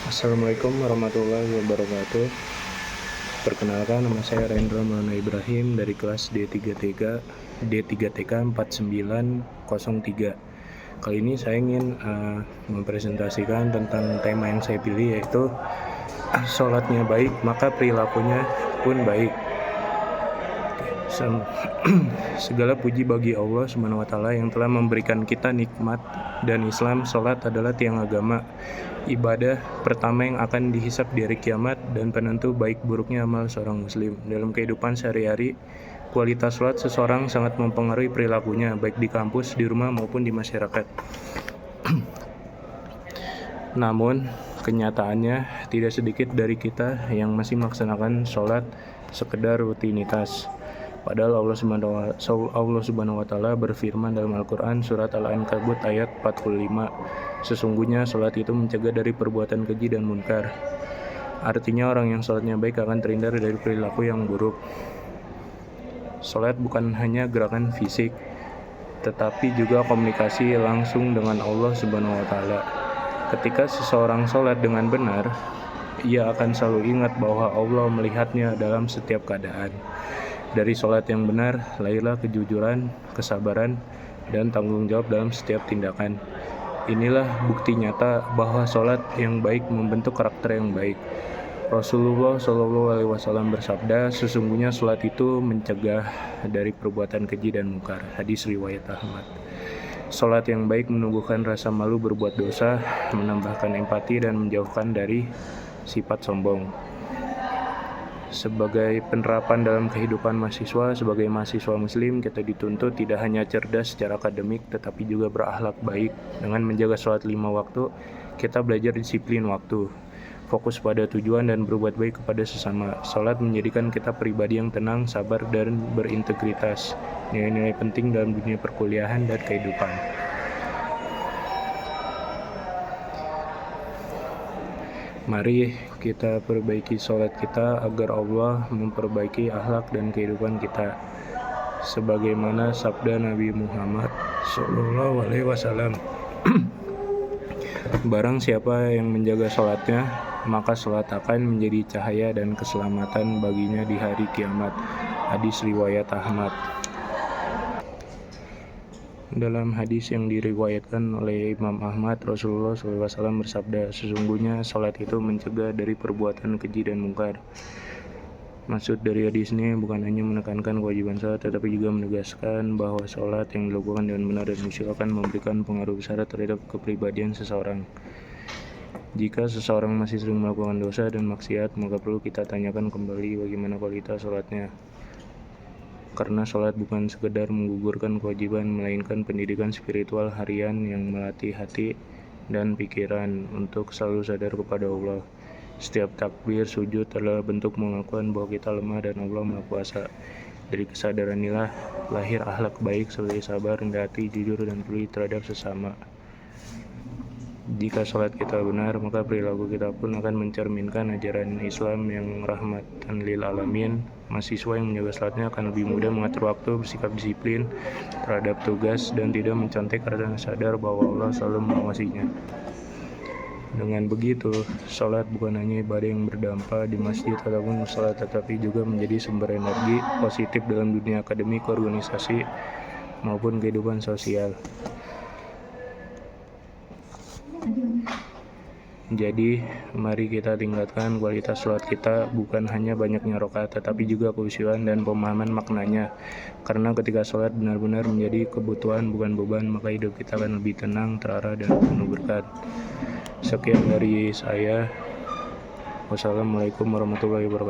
Assalamualaikum warahmatullahi wabarakatuh. Perkenalkan, nama saya Rendra Maulana Ibrahim dari kelas D3TK 4903. Kali ini saya ingin mempresentasikan tentang tema yang saya pilih, yaitu sholatnya baik maka perilakunya pun baik. Segala puji bagi Allah SWT yang telah memberikan kita nikmat, dan Islam, sholat adalah tiang agama, ibadah pertama yang akan dihisab di hari kiamat dan penentu baik buruknya amal seorang muslim. Dalam kehidupan sehari-hari, kualitas sholat seseorang sangat mempengaruhi perilakunya, baik di kampus, di rumah, maupun di masyarakat. Namun, kenyataannya tidak sedikit dari kita yang masih melaksanakan sholat sekedar rutinitas. Padahal Allah Subhanahu wa Ta'ala berfirman dalam Al-Quran surat Al-Ankabut ayat 45, sesungguhnya sholat itu mencegah dari perbuatan keji dan munkar. Artinya orang yang sholatnya baik akan terhindar dari perilaku yang buruk. Sholat bukan hanya gerakan fisik, tetapi juga komunikasi langsung dengan Allah Subhanahu wa Ta'ala. Ketika seseorang sholat dengan benar, ia akan selalu ingat bahwa Allah melihatnya dalam setiap keadaan. Dari sholat yang benar, lahirlah kejujuran, kesabaran, dan tanggung jawab dalam setiap tindakan. Inilah bukti nyata bahwa sholat yang baik membentuk karakter yang baik. Rasulullah SAW bersabda, sesungguhnya sholat itu mencegah dari perbuatan keji dan munkar. Hadis riwayat Ahmad. Sholat yang baik menumbuhkan rasa malu berbuat dosa, menambahkan empati, dan menjauhkan dari sifat sombong. Sebagai penerapan dalam kehidupan mahasiswa, sebagai mahasiswa muslim, kita dituntut tidak hanya cerdas secara akademik, tetapi juga berakhlak baik. Dengan menjaga sholat 5 waktu, kita belajar disiplin waktu, fokus pada tujuan, dan berbuat baik kepada sesama. Sholat menjadikan kita pribadi yang tenang, sabar, dan berintegritas. Nilai-nilai penting dalam dunia perkuliahan dan kehidupan. Mari kita perbaiki sholat kita agar Allah memperbaiki akhlak dan kehidupan kita, sebagaimana sabda Nabi Muhammad SAW. Barang siapa yang menjaga sholatnya, maka sholat akan menjadi cahaya dan keselamatan baginya di hari kiamat. Hadis riwayat Ahmad. Dalam hadis yang diriwayatkan oleh Imam Ahmad, Rasulullah SAW bersabda, sesungguhnya sholat itu mencegah dari perbuatan keji dan munkar. Maksud dari hadis ini bukan hanya menekankan kewajiban sholat, tetapi juga menegaskan bahwa sholat yang dilakukan dengan benar dan khusyuk akan memberikan pengaruh besar terhadap kepribadian seseorang. Jika seseorang masih sering melakukan dosa dan maksiat, maka perlu kita tanyakan kembali bagaimana kualitas sholatnya. Karena sholat bukan sekedar menggugurkan kewajiban, melainkan pendidikan spiritual harian yang melatih hati dan pikiran untuk selalu sadar kepada Allah. Setiap takbir, sujud adalah bentuk pengakuan bahwa kita lemah dan Allah Maha Kuasa. Dari kesadaran inilah lahir akhlak baik seperti sabar, rendah hati, jujur, dan peduli terhadap sesama. Jika sholat kita benar, maka perilaku kita pun akan mencerminkan ajaran Islam yang rahmatan lil alamin. Mahasiswa yang menjaga sholatnya akan lebih mudah mengatur waktu, bersikap disiplin terhadap tugas, dan tidak mencontek karena sadar bahwa Allah selalu mengawasinya. Dengan begitu, sholat bukan hanya ibadah yang berdampak di masjid ataupun musola, tetapi juga menjadi sumber energi positif dalam dunia akademik, organisasi, maupun kehidupan sosial. Jadi, mari kita tingkatkan kualitas sholat kita, bukan hanya banyaknya rakaat, tetapi juga kekhusyuan dan pemahaman maknanya. Karena ketika sholat benar-benar menjadi kebutuhan bukan beban, maka hidup kita akan lebih tenang, terarah, dan penuh berkat. Sekian dari saya. Wassalamualaikum warahmatullahi wabarakatuh.